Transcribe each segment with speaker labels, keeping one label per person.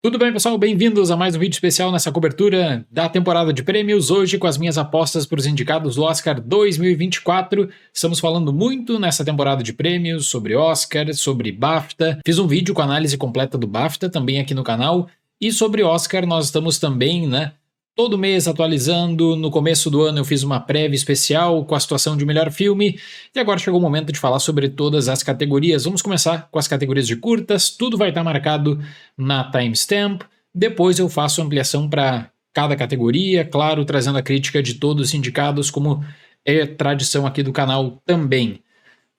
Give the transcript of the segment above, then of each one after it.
Speaker 1: Tudo bem, pessoal? Bem-vindos a mais um vídeo especial nessa cobertura da temporada de prêmios. Hoje com as minhas apostas para os indicados do Oscar 2024. Estamos falando muito nessa temporada de prêmios sobre Oscar, sobre BAFTA. Fiz um vídeo com a análise completa do BAFTA também aqui no canal. E sobre Oscar nós estamos também, todo mês atualizando. No começo do ano eu fiz uma prévia especial com a situação de melhor filme. E agora chegou o momento de falar sobre todas as categorias. Vamos começar com as categorias de curtas. Tudo vai estar marcado na timestamp. Depois eu faço ampliação para cada categoria, claro, trazendo a crítica de todos os indicados, como é tradição aqui do canal também.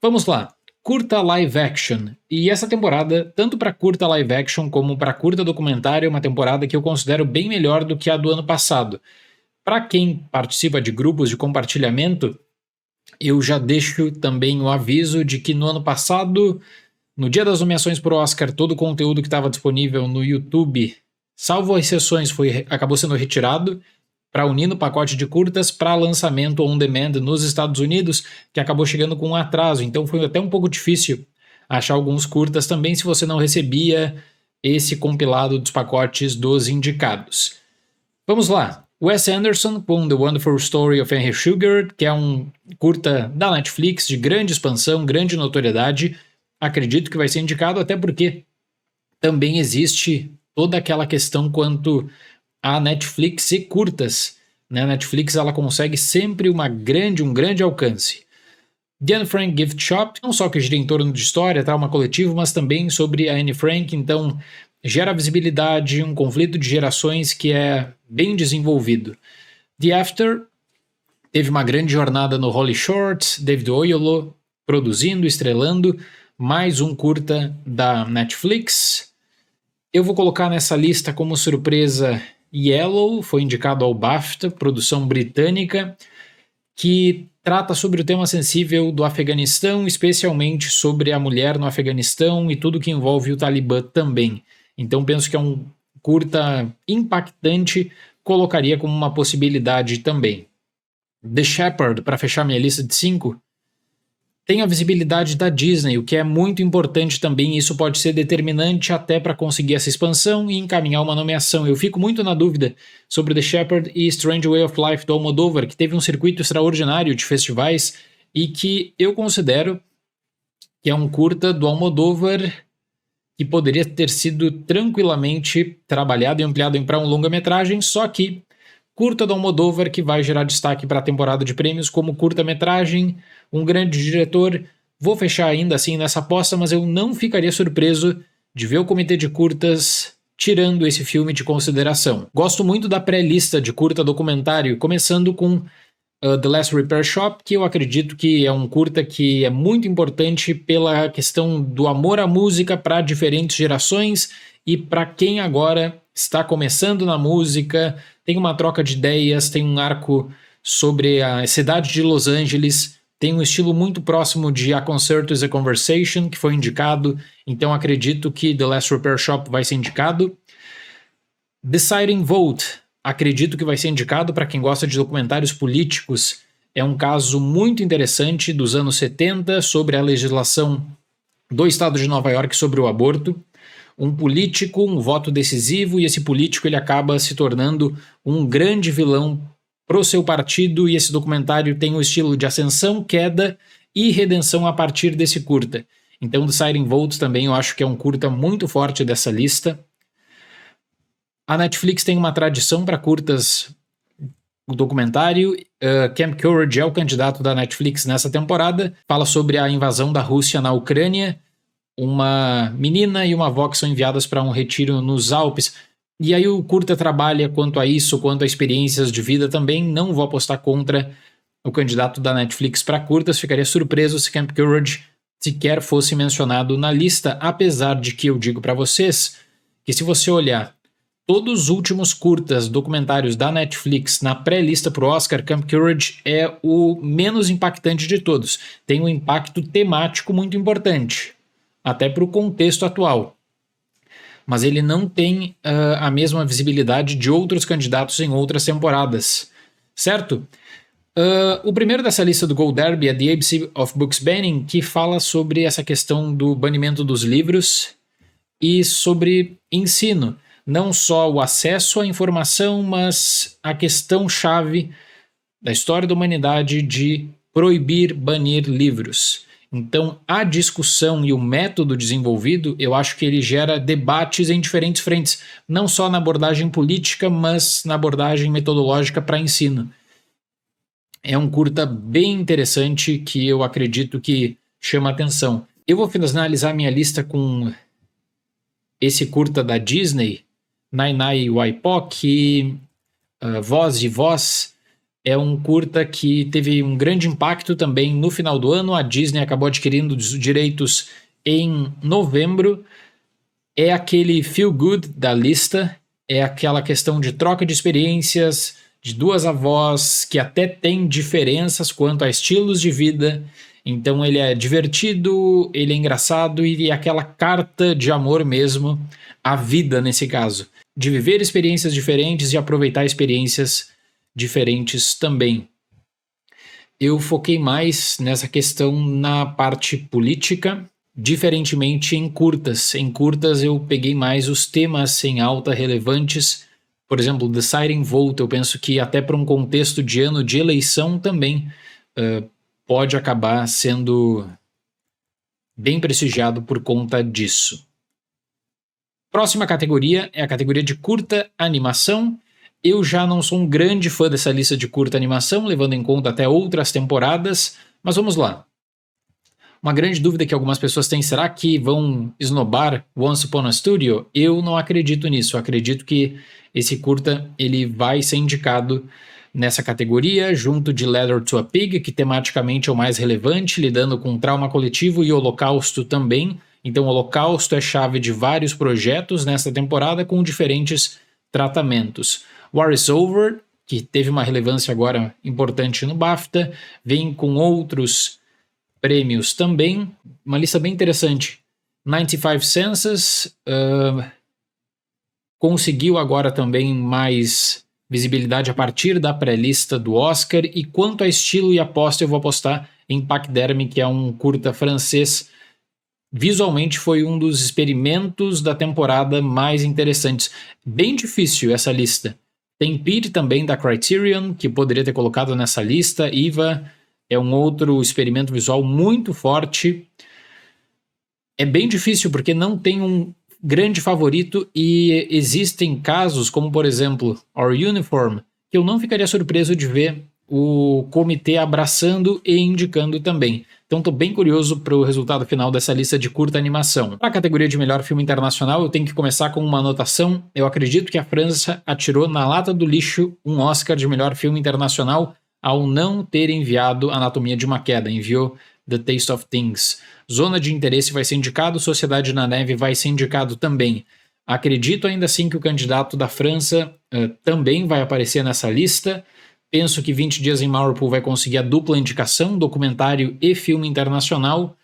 Speaker 1: Vamos lá. Curta live action. E essa temporada, tanto para curta live action como para curta documentário, é uma temporada que eu considero bem melhor do que a do ano passado. Para quem participa de grupos de compartilhamento, eu já deixo também o aviso de que no ano passado, no dia das nomeações para o Oscar, todo o conteúdo que estava disponível no YouTube, salvo exceções, acabou sendo retirado para unir no pacote de curtas para lançamento on demand nos Estados Unidos, que acabou chegando com um atraso. Então foi até um pouco difícil achar alguns curtas também se você não recebia esse compilado dos pacotes dos indicados. Vamos lá. Wes Anderson com The Wonderful Story of Henry Sugar, que é um curta da Netflix de grande expansão, grande notoriedade. Acredito que vai ser indicado, até porque também existe toda aquela questão quanto a Netflix e curtas. A Netflix ela consegue sempre um grande alcance. The Anne Frank Gift Shop, não só que gira em torno de história, trauma coletivo, mas também sobre a Anne Frank, então gera visibilidade, um conflito de gerações que é bem desenvolvido. The After teve uma grande jornada no Holly Shorts, David Oyelowo produzindo, estrelando, mais um curta da Netflix. Eu vou colocar nessa lista como surpresa Yellow, foi indicado ao BAFTA, produção britânica, que trata sobre o tema sensível do Afeganistão, especialmente sobre a mulher no Afeganistão e tudo que envolve o Talibã também. Então penso que é um curta impactante, colocaria como uma possibilidade também. The Shepherd, para fechar minha lista de 5, tem a visibilidade da Disney, o que é muito importante também, e isso pode ser determinante até para conseguir essa expansão e encaminhar uma nomeação. Eu fico muito na dúvida sobre The Shepherd e Strange Way of Life do Almodóvar, que teve um circuito extraordinário de festivais e que eu considero que é um curta do Almodóvar que poderia ter sido tranquilamente trabalhado e ampliado para um longa-metragem, só que curta do Almodóvar que vai gerar destaque para a temporada de prêmios como curta-metragem, um grande diretor. Vou fechar ainda assim nessa aposta, mas eu não ficaria surpreso de ver o comitê de curtas tirando esse filme de consideração. Gosto muito da pré-lista de curta documentário, começando com The Last Repair Shop, que eu acredito que é um curta que é muito importante pela questão do amor à música para diferentes gerações e para quem agora está começando na música, tem uma troca de ideias, tem um arco sobre a cidade de Los Angeles, tem um estilo muito próximo de A Concert is a Conversation, que foi indicado, então acredito que The Last Repair Shop vai ser indicado. Deciding Vote, acredito que vai ser indicado para quem gosta de documentários políticos, é um caso muito interessante dos anos 70 sobre a legislação do estado de Nova York sobre o aborto. Um político, um voto decisivo, e esse político ele acaba se tornando um grande vilão pro seu partido, e esse documentário tem o estilo de ascensão, queda e redenção a partir desse curta. Então, Deciding Vote também eu acho que é um curta muito forte dessa lista. A Netflix tem uma tradição para curtas documentário. Camp Courage é o candidato da Netflix nessa temporada, fala sobre a invasão da Rússia na Ucrânia. Uma menina e uma avó que são enviadas para um retiro nos Alpes. E aí o curta trabalha quanto a isso, quanto a experiências de vida também. Não vou apostar contra o candidato da Netflix para curtas. Ficaria surpreso se Camp Courage sequer fosse mencionado na lista, apesar de que eu digo para vocês que se você olhar todos os últimos curtas documentários da Netflix na pré-lista para o Oscar, Camp Courage é o menos impactante de todos. Tem um impacto temático muito importante, até para o contexto atual. Mas ele não tem a mesma visibilidade de outros candidatos em outras temporadas, certo? O primeiro dessa lista do Gold Derby é The ABC of Books Banning, que fala sobre essa questão do banimento dos livros e sobre ensino. não só o acesso à informação, mas a questão-chave da história da humanidade de proibir, banir livros. Então, a discussão e o método desenvolvido, eu acho que ele gera debates em diferentes frentes, não só na abordagem política, mas na abordagem metodológica para ensino. É um curta bem interessante que eu acredito que chama atenção. Eu vou finalizar minha lista com esse curta da Disney, Nai Nai Waipoque, Voz de Voz. É um curta que teve um grande impacto também no final do ano. A Disney acabou adquirindo os direitos em novembro. É aquele feel good da lista. É aquela questão de troca de experiências, de duas avós que até tem diferenças quanto a estilos de vida. Então ele é divertido, ele é engraçado e é aquela carta de amor mesmo à vida nesse caso. De viver experiências diferentes e aproveitar experiências diferentes também. Eu foquei mais nessa questão na parte política, diferentemente em curtas. Em curtas eu peguei mais os temas em alta relevantes. Por exemplo, Deciding Vote, eu penso que até para um contexto de ano de eleição também pode acabar sendo bem prestigiado por conta disso. Próxima categoria é a categoria de curta animação. Eu já não sou um grande fã dessa lista de curta animação, levando em conta até outras temporadas, mas vamos lá. Uma grande dúvida que algumas pessoas têm, será que vão esnobar Once Upon a Studio? Eu não acredito nisso, eu acredito que esse curta ele vai ser indicado nessa categoria, junto de Letter to a Pig, que tematicamente é o mais relevante, lidando com trauma coletivo e holocausto também. Então o holocausto é chave de vários projetos nessa temporada com diferentes tratamentos. War is Over, que teve uma relevância agora importante no BAFTA, vem com outros prêmios também, uma lista bem interessante. 95 Senses conseguiu agora também mais visibilidade a partir da pré-lista do Oscar, e quanto a estilo e aposta, eu vou apostar em Pachyderme, que é um curta francês. Visualmente foi um dos experimentos da temporada mais interessantes. Bem difícil essa lista. Tem Pete também da Criterion, que poderia ter colocado nessa lista. Eva é um outro experimento visual muito forte. É bem difícil porque não tem um grande favorito e existem casos como, por exemplo, Our Uniform, que eu não ficaria surpreso de ver o comitê abraçando e indicando também. Então estou bem curioso para o resultado final dessa lista de curta animação. Para a categoria de melhor filme internacional, eu tenho que começar com uma anotação. Eu acredito que a França atirou na lata do lixo um Oscar de melhor filme internacional ao não ter enviado Anatomia de uma Queda. Enviou The Taste of Things. Zona de Interesse vai ser indicado, Sociedade na Neve vai ser indicado também. Acredito ainda assim que o candidato da França também vai aparecer nessa lista. Penso que 20 Dias em Mariupol vai conseguir a dupla indicação, documentário e filme internacional.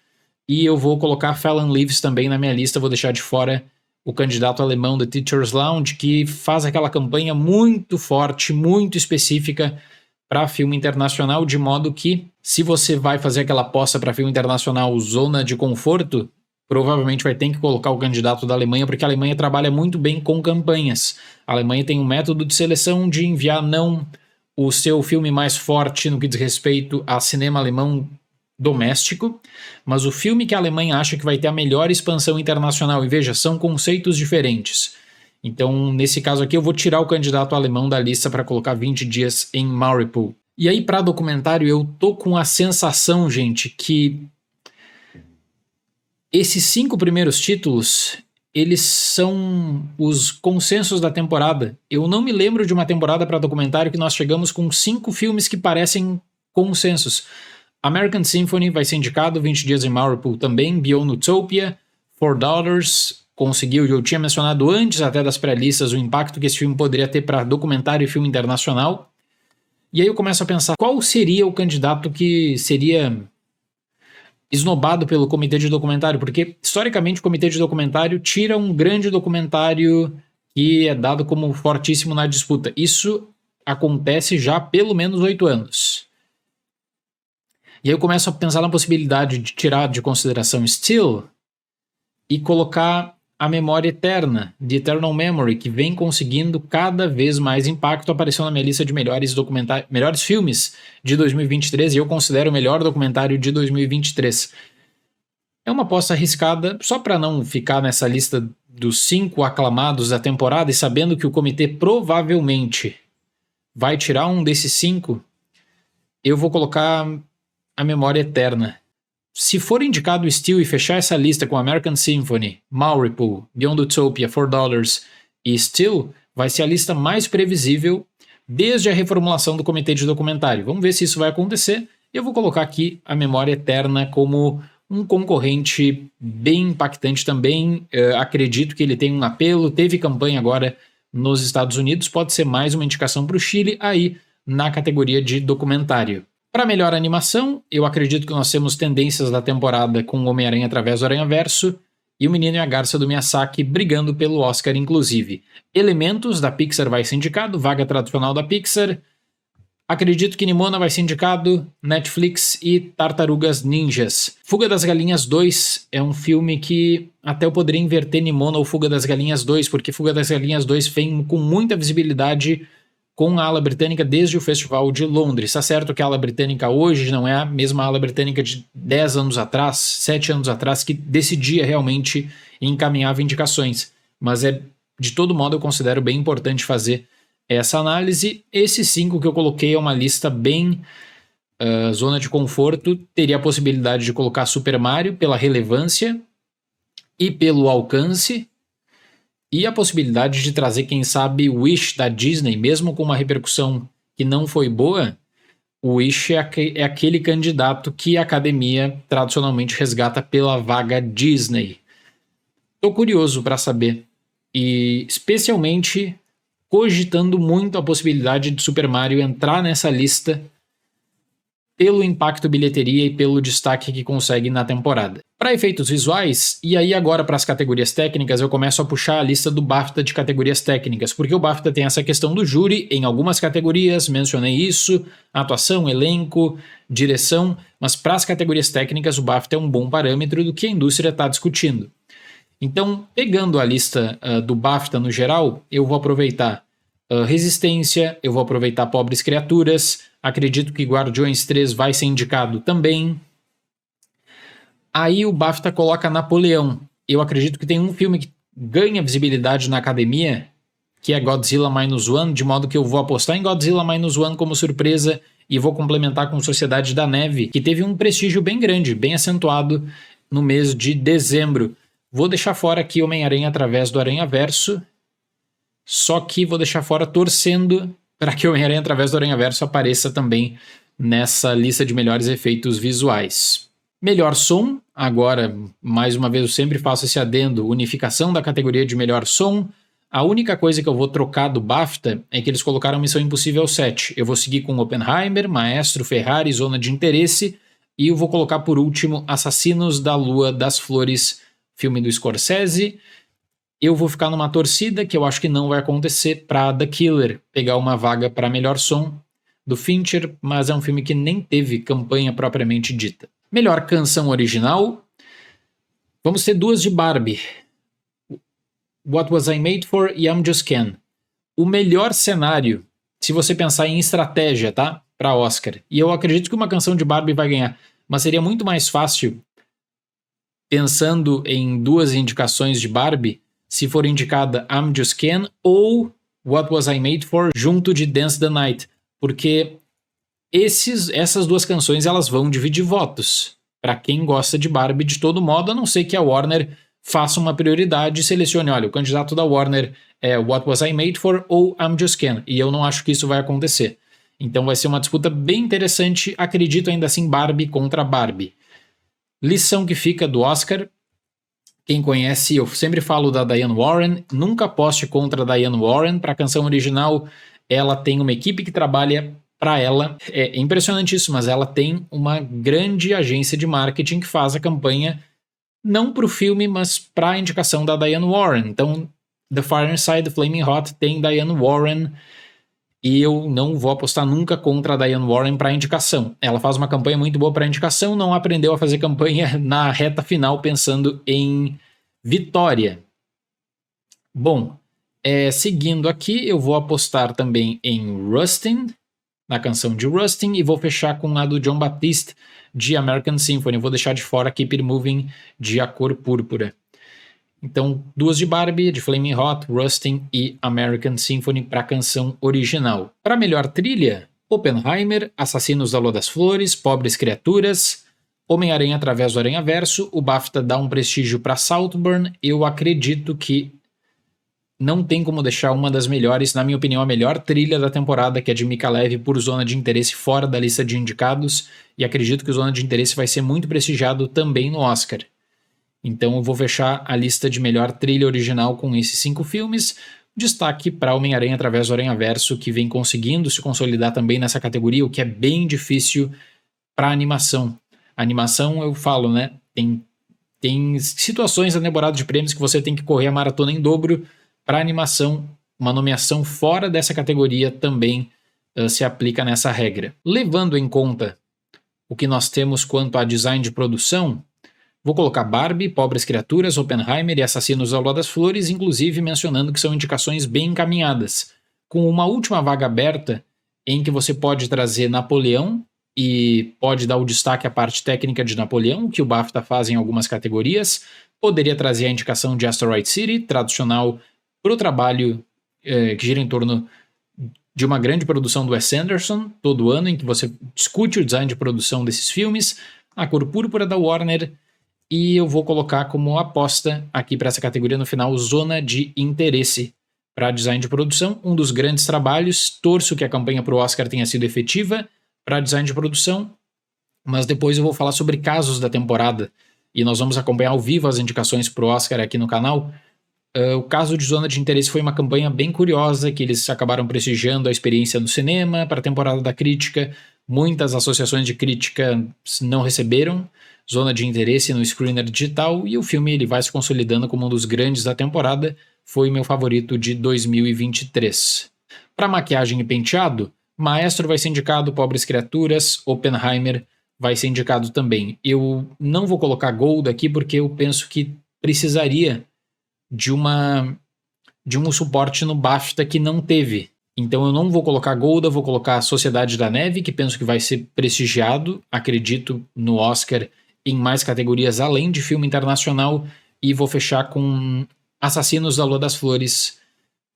Speaker 1: E eu vou colocar Fallon Leaves também na minha lista, vou deixar de fora o candidato alemão The Teacher's Lounge, que faz aquela campanha muito forte, muito específica para filme internacional, de modo que, se você vai fazer aquela aposta para filme internacional zona de conforto, provavelmente vai ter que colocar o candidato da Alemanha, porque a Alemanha trabalha muito bem com campanhas. A Alemanha tem um método de seleção de enviar não o seu filme mais forte no que diz respeito a cinema alemão doméstico, mas o filme que a Alemanha acha que vai ter a melhor expansão internacional. E veja, são conceitos diferentes. Então, nesse caso aqui, eu vou tirar o candidato alemão da lista para colocar 20 Dias em Mariupol. E aí, para documentário, eu tô com a sensação, gente, que esses 5 primeiros títulos, eles são os consensos da temporada. Eu não me lembro de uma temporada para documentário que nós chegamos com 5 filmes que parecem consensos. American Symphony vai ser indicado, 20 Dias em Mariupol também, Beyond Utopia, Four Daughters conseguiu, eu tinha mencionado antes até das pré-listas o impacto que esse filme poderia ter para documentário e filme internacional. E aí eu começo a pensar, qual seria o candidato que seria esnobado pelo comitê de documentário? Porque, historicamente, o comitê de documentário tira um grande documentário que é dado como fortíssimo na disputa. Isso acontece já há pelo menos 8 anos. E aí eu começo a pensar na possibilidade de tirar de consideração Still e colocar A Memória Eterna, The Eternal Memory, que vem conseguindo cada vez mais impacto, apareceu na minha lista de melhores filmes de 2023 e eu considero o melhor documentário de 2023. É uma aposta arriscada, só para não ficar nessa lista dos 5 aclamados da temporada e sabendo que o comitê provavelmente vai tirar um desses 5, eu vou colocar A Memória Eterna. Se for indicado o Steel e fechar essa lista com American Symphony, Maury-Pool, Beyond Utopia, $4 e Steel, vai ser a lista mais previsível desde a reformulação do comitê de documentário. Vamos ver se isso vai acontecer. Eu vou colocar aqui A Memória Eterna como um concorrente bem impactante também. Acredito que ele tem um apelo, teve campanha agora nos Estados Unidos, pode ser mais uma indicação para o Chile aí na categoria de documentário. Para melhor animação, eu acredito que nós temos tendências da temporada com o Homem-Aranha através do Aranhaverso e o Menino e a Garça do Miyazaki brigando pelo Oscar, inclusive. Elementos da Pixar vai ser indicado, vaga tradicional da Pixar. Acredito que Nimona vai ser indicado, Netflix e Tartarugas Ninjas. Fuga das Galinhas 2 é um filme que até eu poderia inverter Nimona ou Fuga das Galinhas 2, porque Fuga das Galinhas 2 vem com muita visibilidade com a ala britânica desde o Festival de Londres. Está certo que a ala britânica hoje não é a mesma ala britânica de 10 anos atrás, 7 anos atrás, que decidia realmente e encaminhava indicações. Mas de todo modo eu considero bem importante fazer essa análise. Esses 5 que eu coloquei é uma lista bem zona de conforto. Teria a possibilidade de colocar Super Mario pela relevância e pelo alcance. E a possibilidade de trazer, quem sabe, Wish da Disney, mesmo com uma repercussão que não foi boa, o Wish é aquele candidato que a academia tradicionalmente resgata pela vaga Disney. Estou curioso para saber, e especialmente cogitando muito a possibilidade de Super Mario entrar nessa lista pelo impacto bilheteria e pelo destaque que consegue na temporada. Para efeitos visuais, e aí agora para as categorias técnicas, eu começo a puxar a lista do BAFTA de categorias técnicas, porque o BAFTA tem essa questão do júri em algumas categorias, mencionei isso, atuação, elenco, direção, mas para as categorias técnicas o BAFTA é um bom parâmetro do que a indústria está discutindo. Então, pegando a lista do BAFTA no geral, eu vou aproveitar Resistência, eu vou aproveitar Pobres Criaturas, acredito que Guardiões 3 vai ser indicado também. Aí o BAFTA coloca Napoleão. Eu acredito que tem um filme que ganha visibilidade na academia, que é Godzilla Minus One, de modo que eu vou apostar em Godzilla Minus One como surpresa e vou complementar com Sociedade da Neve, que teve um prestígio bem grande, bem acentuado no mês de dezembro. Vou deixar fora aqui Homem-Aranha através do Aranhaverso, só que vou deixar fora torcendo para que o Homem-Aranha através do Aranhaverso apareça também nessa lista de melhores efeitos visuais. Melhor som, agora, mais uma vez eu sempre faço esse adendo, unificação da categoria de melhor som. A única coisa que eu vou trocar do BAFTA é que eles colocaram Missão Impossível 7. Eu vou seguir com Oppenheimer, Maestro, Ferrari, Zona de Interesse, e eu vou colocar por último Assassinos da Lua das Flores, filme do Scorsese. Eu vou ficar numa torcida, que eu acho que não vai acontecer, para The Killer pegar uma vaga para melhor som do Fincher, mas é um filme que nem teve campanha propriamente dita. Melhor canção original, vamos ter 2 de Barbie, What Was I Made For e I'm Just Ken. O melhor cenário, se você pensar em estratégia, tá? Para Oscar, e eu acredito que uma canção de Barbie vai ganhar, mas seria muito mais fácil, pensando em 2 indicações de Barbie, se for indicada I'm Just Ken ou What Was I Made For junto de Dance the Night, porque essas 2 canções elas vão dividir votos para quem gosta de Barbie de todo modo, a não ser que a Warner faça uma prioridade e selecione, olha, o candidato da Warner é What Was I Made For ou I'm Just Ken, e eu não acho que isso vai acontecer. Então vai ser uma disputa bem interessante, acredito ainda assim Barbie contra Barbie. Lição que fica do Oscar, quem conhece, eu sempre falo da Diane Warren, nunca aposte contra a Diane Warren. Para a canção original, ela tem uma equipe que trabalha para ela. É impressionante isso, mas ela tem uma grande agência de marketing que faz a campanha não para o filme, mas para a indicação da Diane Warren. Então, The Far Inside, The Flaming Hot tem Diane Warren e eu não vou apostar nunca contra a Diane Warren para a indicação. Ela faz uma campanha muito boa para a indicação, não aprendeu a fazer campanha na reta final pensando em vitória. Bom, seguindo aqui, eu vou apostar também em Rustin, na canção de Rustin, e vou fechar com a do John Batiste, de American Symphony. Eu vou deixar de fora Keep It Moving, de A Cor Púrpura. Então, duas de Barbie, de Flaming Hot, Rustin e American Symphony para a canção original. Para melhor trilha, Oppenheimer, Assassinos da Lua das Flores, Pobres Criaturas, Homem-Aranha através do Aranhaverso. O BAFTA dá um prestígio para Saltburn. Eu acredito que não tem como deixar uma das melhores, na minha opinião, a melhor trilha da temporada, que é de Mika Levi, por Zona de Interesse fora da lista de indicados, e acredito que o Zona de Interesse vai ser muito prestigiado também no Oscar. Então eu vou fechar a lista de melhor trilha original com esses 5 filmes. Destaque para Homem-Aranha através do Aranhaverso, que vem conseguindo se consolidar também nessa categoria, o que é bem difícil para animação. A animação, eu falo, né? Tem situações na temporada de prêmios que você tem que correr a maratona em dobro. Para animação, uma nomeação fora dessa categoria também se aplica nessa regra. Levando em conta o que nós temos quanto a design de produção, vou colocar Barbie, Pobres Criaturas, Oppenheimer e Assassinos da Lua das Flores, inclusive mencionando que são indicações bem encaminhadas, com uma última vaga aberta em que você pode trazer Napoleão e pode dar o destaque à parte técnica de Napoleão, que o BAFTA faz em algumas categorias. Poderia trazer a indicação de Asteroid City, tradicional para o trabalho que gira em torno de uma grande produção do Wes Anderson, todo ano, em que você discute o design de produção desses filmes, A Cor Púrpura da Warner, e eu vou colocar como aposta aqui para essa categoria no final Zona de Interesse para design de produção, um dos grandes trabalhos. Torço que a campanha para o Oscar tenha sido efetiva para design de produção, mas depois eu vou falar sobre casos da temporada e nós vamos acompanhar ao vivo as indicações para o Oscar aqui no canal. O caso de Zona de Interesse foi uma campanha bem curiosa, que eles acabaram prestigiando a experiência no cinema para a temporada da crítica. Muitas associações de crítica não receberam Zona de Interesse no screener digital, e o filme ele vai se consolidando como um dos grandes da temporada. Foi meu favorito de 2023. Para maquiagem e penteado, Maestro vai ser indicado, Pobres Criaturas, Oppenheimer vai ser indicado também. Eu não vou colocar Gold aqui porque eu penso que precisaria de um suporte no BAFTA que não teve. Então eu não vou colocar Golda, vou colocar a Sociedade da Neve, que penso que vai ser prestigiado, acredito, no Oscar em mais categorias além de filme internacional, e vou fechar com Assassinos da Lua das Flores,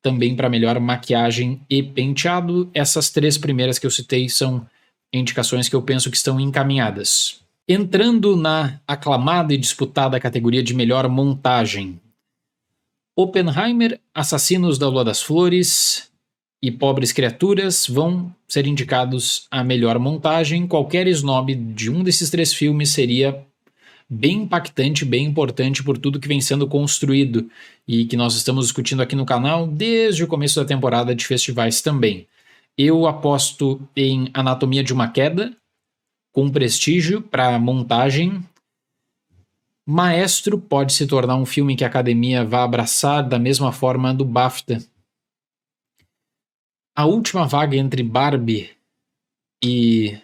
Speaker 1: também para melhor maquiagem e penteado. Essas 3 primeiras que eu citei são indicações que eu penso que estão encaminhadas. Entrando na aclamada e disputada categoria de melhor montagem, Oppenheimer, Assassinos da Lua das Flores e Pobres Criaturas vão ser indicados a melhor montagem. Qualquer snob de um desses 3 filmes seria bem impactante, bem importante por tudo que vem sendo construído e que nós estamos discutindo aqui no canal desde o começo da temporada de festivais também. Eu aposto em Anatomia de uma Queda, com prestígio para montagem. Maestro pode se tornar um filme que a academia vai abraçar da mesma forma do BAFTA. A última vaga entre Barbie e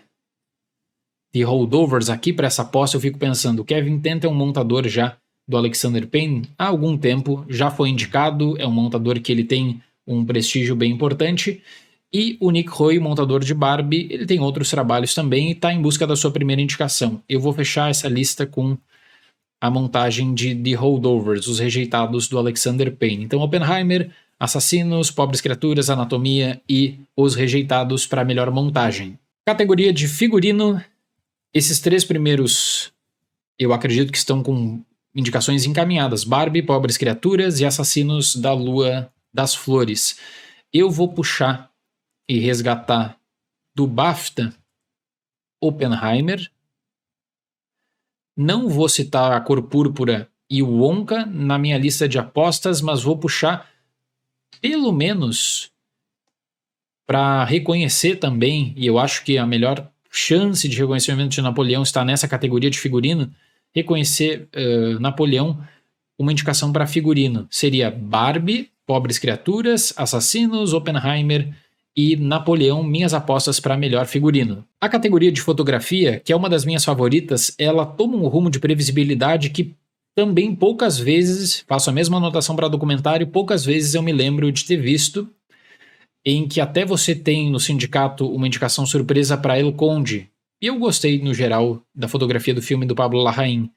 Speaker 1: The Holdovers aqui para essa aposta, eu fico pensando, o Kevin Tenta é um montador já do Alexander Payne há algum tempo, já foi indicado, é um montador que ele tem um prestígio bem importante, e o Nick Roy, montador de Barbie, ele tem outros trabalhos também e está em busca da sua primeira indicação. Eu vou fechar essa lista com a montagem de The Holdovers, os rejeitados do Alexander Payne. Então, Oppenheimer, Assassinos, Pobres Criaturas, Anatomia e Os Rejeitados para melhor montagem. Categoria de figurino, esses 3 primeiros eu acredito que estão com indicações encaminhadas: Barbie, Pobres Criaturas e Assassinos da Lua das Flores. Eu vou puxar e resgatar do BAFTA Oppenheimer. Não vou citar A Cor Púrpura e o Wonka na minha lista de apostas, mas vou puxar pelo menos para reconhecer também, e eu acho que a melhor chance de reconhecimento de Napoleão está nessa categoria de figurino, reconhecer Napoleão, uma indicação para figurino seria Barbie, Pobres Criaturas, Assassinos, Oppenheimer e Napoleão, minhas apostas para melhor figurino. A categoria de fotografia, que é uma das minhas favoritas, ela toma um rumo de previsibilidade que Também poucas vezes, faço a mesma anotação para documentário, poucas vezes eu me lembro de ter visto em que até você tem no Sindicato uma indicação surpresa para El Conde. E eu gostei, no geral, da fotografia do filme do Pablo Larraín.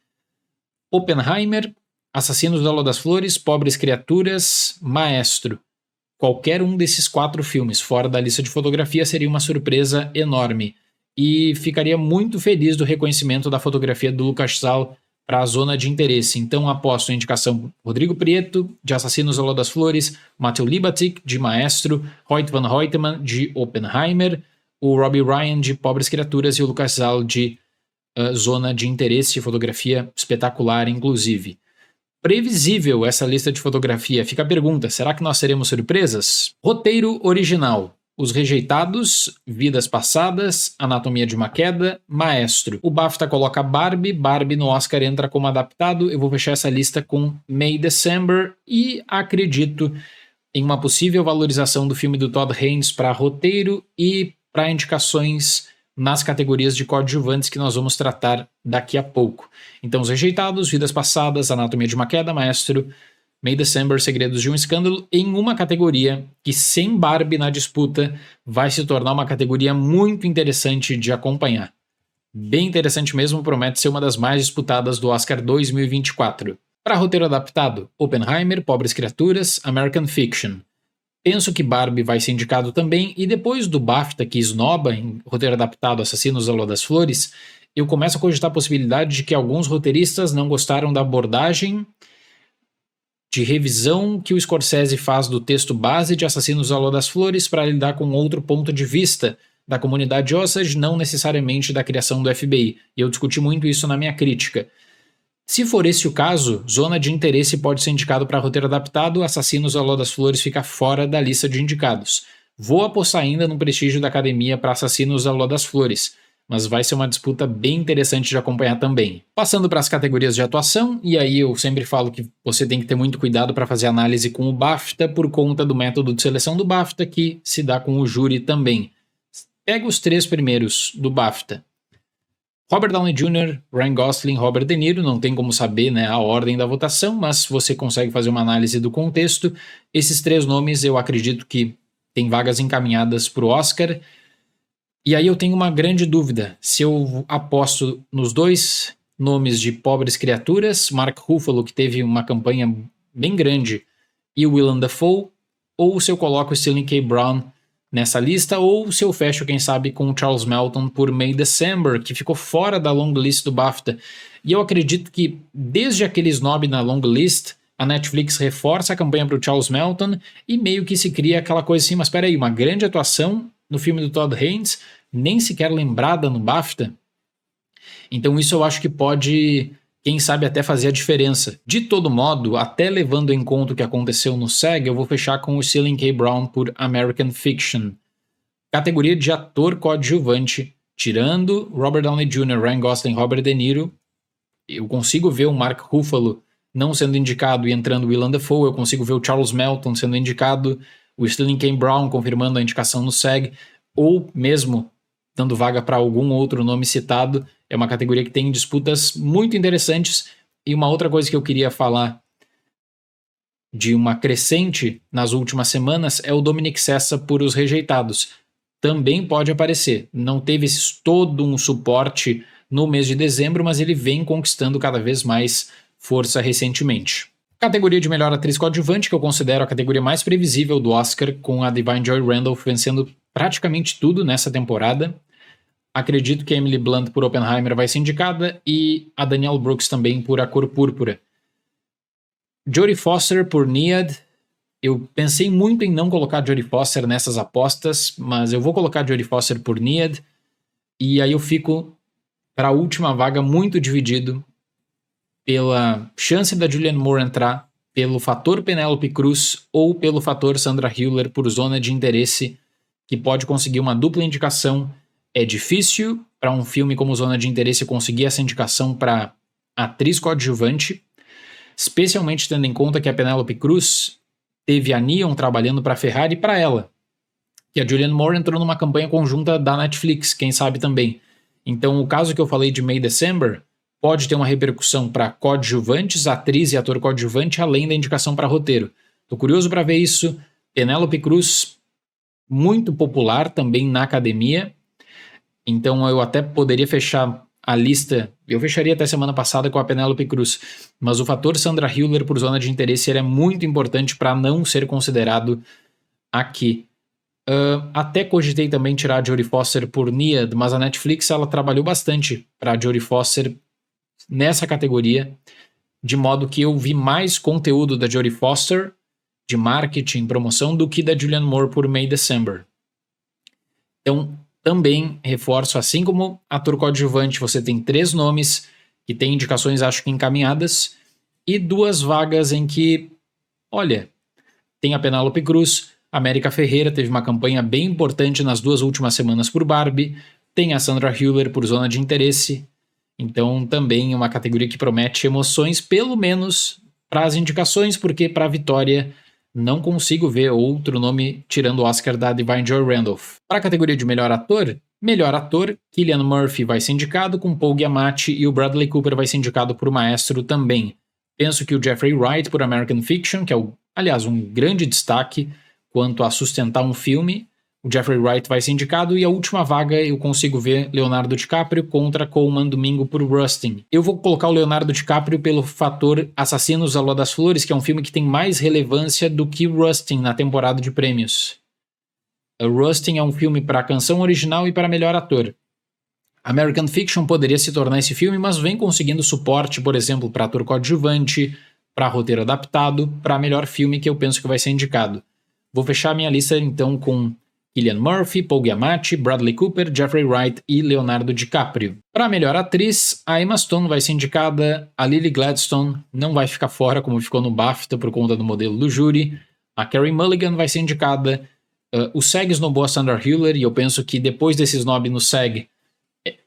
Speaker 1: Oppenheimer, Assassinos da Lua das Flores, Pobres Criaturas, Maestro. Qualquer um desses 4 filmes fora da lista de fotografia seria uma surpresa enorme. E ficaria muito feliz do reconhecimento da fotografia do Lucas Sal para a zona de interesse. Então aposto a indicação Rodrigo Prieto, de Assassinos da Lua das Flores, Matthew Libatic, de Maestro, Hoyt van Hoytema, de Oppenheimer, o Robbie Ryan, de Pobres Criaturas, e o Lucas Sal, de Zona de Interesse, fotografia espetacular, inclusive. Previsível essa lista de fotografia. Fica a pergunta, será que nós teremos surpresas? Roteiro original. Os Rejeitados, Vidas Passadas, Anatomia de uma Queda, Maestro. O BAFTA coloca Barbie no Oscar entra como adaptado. Eu vou fechar essa lista com May December e acredito em uma possível valorização do filme do Todd Haynes para roteiro e para indicações nas categorias de coadjuvantes que nós vamos tratar daqui a pouco. Então, Os Rejeitados, Vidas Passadas, Anatomia de uma Queda, Maestro, May December, Segredos de um Escândalo, em uma categoria que, sem Barbie na disputa, vai se tornar uma categoria muito interessante de acompanhar. Bem interessante mesmo, promete ser uma das mais disputadas do Oscar 2024. Para roteiro adaptado, Oppenheimer, Pobres Criaturas, American Fiction. Penso que Barbie vai ser indicado também, e depois do BAFTA, que esnoba em roteiro adaptado Assassinos da Lua das Flores, eu começo a cogitar a possibilidade de que alguns roteiristas não gostaram da abordagem de revisão que o Scorsese faz do texto base de Assassinos da Lua das Flores para lidar com outro ponto de vista da comunidade Osage, não necessariamente da criação do FBI. E eu discuti muito isso na minha crítica. Se for esse o caso, Zona de Interesse pode ser indicado para roteiro adaptado, Assassinos da Lua das Flores fica fora da lista de indicados. Vou apostar ainda no prestígio da academia para Assassinos da Lua das Flores, mas vai ser uma disputa bem interessante de acompanhar também. Passando para as categorias de atuação, e aí eu sempre falo que você tem que ter muito cuidado para fazer análise com o BAFTA por conta do método de seleção do BAFTA que se dá com o júri também. Pega os 3 primeiros do BAFTA. Robert Downey Jr., Ryan Gosling, Robert De Niro, não tem como saber, né, a ordem da votação, mas você consegue fazer uma análise do contexto. Esses 3 nomes eu acredito que tem vagas encaminhadas para o Oscar. E aí eu tenho uma grande dúvida, se eu aposto nos 2 nomes de Pobres Criaturas, Mark Ruffalo, que teve uma campanha bem grande, e o Willem Dafoe, ou se eu coloco o Sterling K. Brown nessa lista, ou se eu fecho, quem sabe, com o Charles Melton por May December, que ficou fora da long list do BAFTA. E eu acredito que, desde aquele snob na long list, a Netflix reforça a campanha para o Charles Melton e meio que se cria aquela coisa assim, mas espera aí, uma grande atuação no filme do Todd Haynes, nem sequer lembrada no BAFTA. Então isso eu acho que pode, quem sabe, até fazer a diferença. De todo modo, até levando em conta o que aconteceu no SAG, eu vou fechar com o Sterling K. Brown por American Fiction. Categoria de ator coadjuvante, tirando Robert Downey Jr., Ryan Gosling, Robert De Niro, eu consigo ver o Mark Ruffalo não sendo indicado e entrando o Willem Dafoe, eu consigo ver o Charles Melton sendo indicado, o Sterling K. Brown confirmando a indicação no SAG, ou mesmo dando vaga para algum outro nome citado. É uma categoria que tem disputas muito interessantes. E uma outra coisa que eu queria falar de uma crescente nas últimas semanas é o Dominic Sessa por Os Rejeitados. Também pode aparecer. Não teve todo um suporte no mês de dezembro, mas ele vem conquistando cada vez mais força recentemente. Categoria de melhor atriz coadjuvante, que eu considero a categoria mais previsível do Oscar, com a Da'Vine Joy Randolph vencendo praticamente tudo nessa temporada. Acredito que a Emily Blunt por Oppenheimer vai ser indicada e a Danielle Brooks também por A Cor Púrpura. Jodie Foster por Nyad. Eu pensei muito em não colocar Jodie Foster nessas apostas, mas eu vou colocar Jodie Foster por Nyad. E aí eu fico para a última vaga muito dividido pela chance da Julianne Moore entrar, pelo fator Penélope Cruz ou pelo fator Sandra Hüller por Zona de Interesse, que pode conseguir uma dupla indicação. É difícil para um filme como Zona de Interesse conseguir essa indicação para atriz coadjuvante, especialmente tendo em conta que a Penélope Cruz teve a Neon trabalhando para a Ferrari e para ela. E a Julianne Moore entrou numa campanha conjunta da Netflix, quem sabe também. Então o caso que eu falei de May December, pode ter uma repercussão para coadjuvantes, atriz e ator coadjuvante, além da indicação para roteiro. Tô curioso para ver isso. Penélope Cruz, muito popular também na academia, então eu até poderia fechar a lista, eu fecharia até semana passada com a Penélope Cruz, mas o fator Sandra Hüller por zona de interesse ele é muito importante para não ser considerado aqui. Até cogitei também tirar a Jodie Foster por Nia, mas a Netflix ela trabalhou bastante para a Jodie Foster nessa categoria, de modo que eu vi mais conteúdo da Jodie Foster, de marketing, promoção, do que da Julianne Moore por May December. Então, também reforço, assim como ator coadjuvante, você tem 3 nomes que têm indicações, acho que encaminhadas, e 2 vagas em que, olha, tem a Penélope Cruz, a América Ferreira teve uma campanha bem importante nas 2 últimas semanas por Barbie, tem a Sandra Hüller por zona de interesse, então também uma categoria que promete emoções, pelo menos para as indicações, porque para a vitória não consigo ver outro nome tirando o Oscar da Da'Vine Joy Randolph. Para a categoria de melhor ator, Cillian Murphy vai ser indicado com Paul Giamatti e o Bradley Cooper vai ser indicado por Maestro também. Penso que o Jeffrey Wright por American Fiction, que é, aliás, um grande destaque quanto a sustentar um filme, o Jeffrey Wright vai ser indicado, e a última vaga eu consigo ver Leonardo DiCaprio contra Colman Domingo por Rustin. Eu vou colocar o Leonardo DiCaprio pelo fator Assassinos à Lua das Flores, que é um filme que tem mais relevância do que Rustin na temporada de prêmios. Rustin é um filme para canção original e para melhor ator. American Fiction poderia se tornar esse filme, mas vem conseguindo suporte, por exemplo, para ator coadjuvante, para roteiro adaptado, para melhor filme, que eu penso que vai ser indicado. Vou fechar minha lista então com Cillian Murphy, Paul Giamatti, Bradley Cooper, Jeffrey Wright e Leonardo DiCaprio. Para melhor atriz, a Emma Stone vai ser indicada, a Lily Gladstone não vai ficar fora como ficou no BAFTA por conta do modelo do júri, a Carey Mulligan vai ser indicada, o SAG esnobou a Sandra Hüller, e eu penso que depois desse snob no SAG,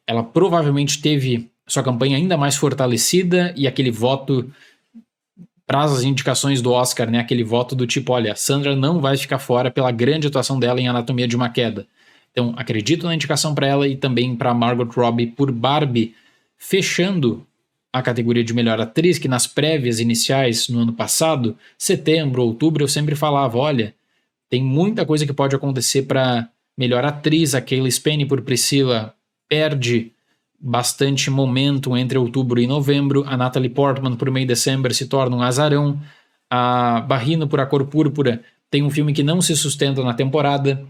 Speaker 1: ela provavelmente teve sua campanha ainda mais fortalecida, e aquele voto para as indicações do Oscar, né? Aquele voto do tipo, olha, Sandra não vai ficar fora pela grande atuação dela em Anatomia de uma Queda. Então, acredito na indicação para ela e também para Margot Robbie por Barbie, fechando a categoria de melhor atriz, que nas prévias iniciais no ano passado, setembro, outubro, eu sempre falava, olha, tem muita coisa que pode acontecer para melhor atriz, a Cailee Spaeny por Priscila perde bastante momento entre outubro e novembro, a Natalie Portman por May December se torna um azarão, a Barrino por A Cor Púrpura tem um filme que não se sustenta na temporada,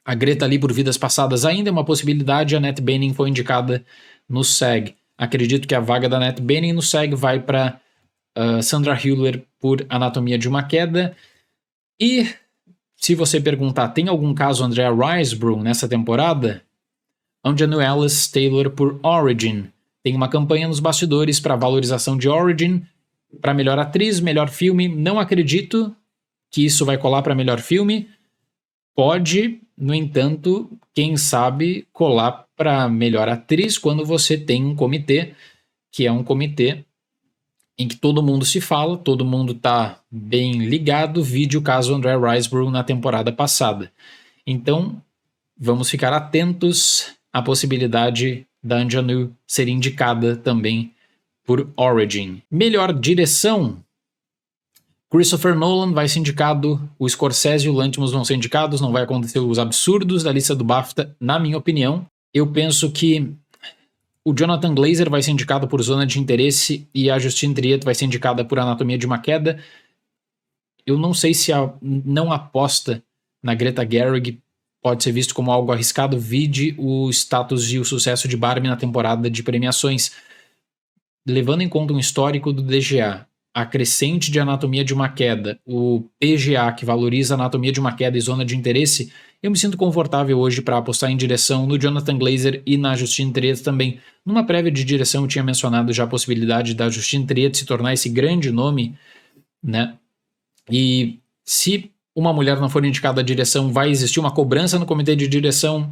Speaker 1: a Greta Lee por Vidas Passadas ainda é uma possibilidade, a Annette Bening foi indicada no SAG. Acredito que a vaga da Annette Bening no SAG vai para Sandra Hüller por Anatomia de uma Queda. E se você perguntar, tem algum caso Andrea Riseborough nessa temporada? Aunjanue Ellis-Taylor por Origin. Tem uma campanha nos bastidores para valorização de Origin, para melhor atriz, melhor filme. Não acredito que isso vai colar para melhor filme. Pode, no entanto, quem sabe colar para melhor atriz quando você tem um comitê, que é um comitê em que todo mundo se fala, todo mundo está bem ligado, vide o caso Andrea Riseborough na temporada passada. Então, vamos ficar atentos à possibilidade da Aunjanue ser indicada também por Origin. Melhor direção, Christopher Nolan vai ser indicado, o Scorsese e o Lanthimos vão ser indicados, não vai acontecer os absurdos da lista do BAFTA, na minha opinião. Eu penso que o Jonathan Glazer vai ser indicado por Zona de Interesse e a Justine Triet vai ser indicada por Anatomia de uma Queda. Eu não sei se a não aposta na Greta Gerwig pode ser visto como algo arriscado, vide o status e o sucesso de Barbie na temporada de premiações. Levando em conta um histórico do DGA, a crescente de Anatomia de uma Queda, o PGA, que valoriza Anatomia de uma Queda e Zona de Interesse, eu me sinto confortável hoje para apostar em direção no Jonathan Glazer e na Justine Triet também. Numa prévia de direção eu tinha mencionado já a possibilidade da Justine Triet se tornar esse grande nome, né? E se uma mulher não for indicada à direção, vai existir uma cobrança no comitê de direção.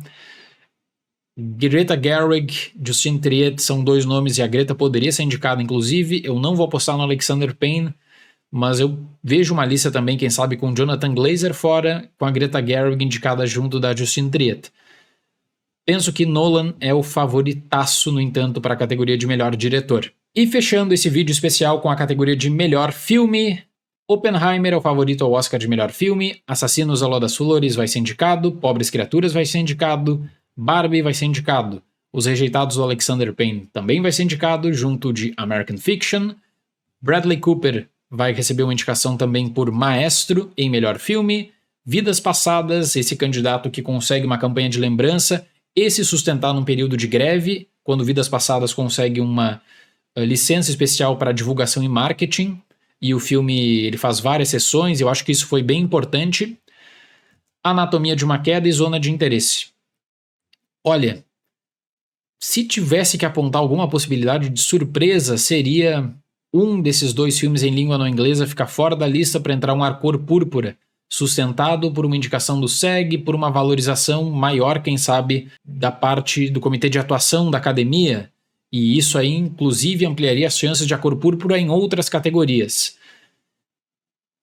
Speaker 1: Greta Gerwig, Justine Triet são 2 nomes e a Greta poderia ser indicada, inclusive. Eu não vou apostar no Alexander Payne, mas eu vejo uma lista também, quem sabe, com Jonathan Glazer fora, com a Greta Gerwig indicada junto da Justine Triet. Penso que Nolan é o favoritaço, no entanto, para a categoria de melhor diretor. E fechando esse vídeo especial com a categoria de melhor filme, Oppenheimer é o favorito ao Oscar de melhor filme, Assassinos ao Lado das Flores vai ser indicado, Pobres Criaturas vai ser indicado, Barbie vai ser indicado, Os Rejeitados do Alexander Payne também vai ser indicado, junto de American Fiction, Bradley Cooper vai receber uma indicação também por Maestro em melhor filme, Vidas Passadas, esse candidato que consegue uma campanha de lembrança e se sustentar num período de greve, quando Vidas Passadas consegue uma licença especial para divulgação e marketing, e o filme ele faz várias sessões, eu acho que isso foi bem importante. Anatomia de uma Queda e Zona de Interesse. Olha, se tivesse que apontar alguma possibilidade de surpresa, seria um desses dois filmes em língua não inglesa ficar fora da lista para entrar um Arcor Púrpura, sustentado por uma indicação do SEG, por uma valorização maior, quem sabe, da parte do comitê de atuação da academia, e isso aí inclusive ampliaria as chances de Arcor Púrpura em outras categorias.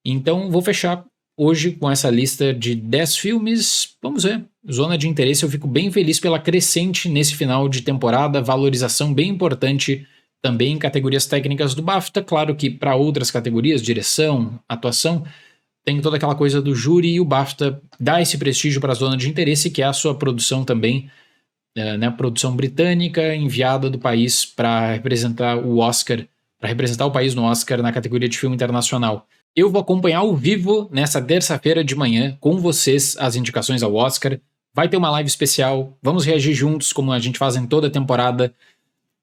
Speaker 1: Então vou fechar hoje com essa lista de 10 filmes, vamos ver. Zona de Interesse, eu fico bem feliz pela crescente nesse final de temporada, valorização bem importante também em categorias técnicas do BAFTA, claro que para outras categorias, direção, atuação, tem toda aquela coisa do júri e o BAFTA dá esse prestígio para a Zona de Interesse, que é a sua produção também, né, produção britânica enviada do país para representar o Oscar, para representar o país no Oscar na categoria de filme internacional. Eu vou acompanhar ao vivo nessa terça-feira de manhã com vocês as indicações ao Oscar. Vai ter uma live especial, vamos reagir juntos como a gente faz em toda a temporada.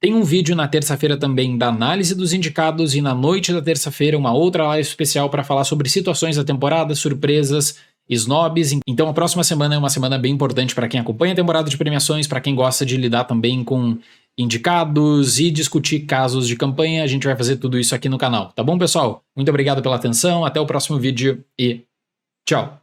Speaker 1: Tem um vídeo na terça-feira também da análise dos indicados e na noite da terça-feira uma outra live especial para falar sobre situações da temporada, surpresas, snobs. Então a próxima semana é uma semana bem importante para quem acompanha a temporada de premiações, para quem gosta de lidar também com indicados e discutir casos de campanha. A gente vai fazer tudo isso aqui no canal, tá bom, pessoal? Muito obrigado pela atenção, até o próximo vídeo e tchau!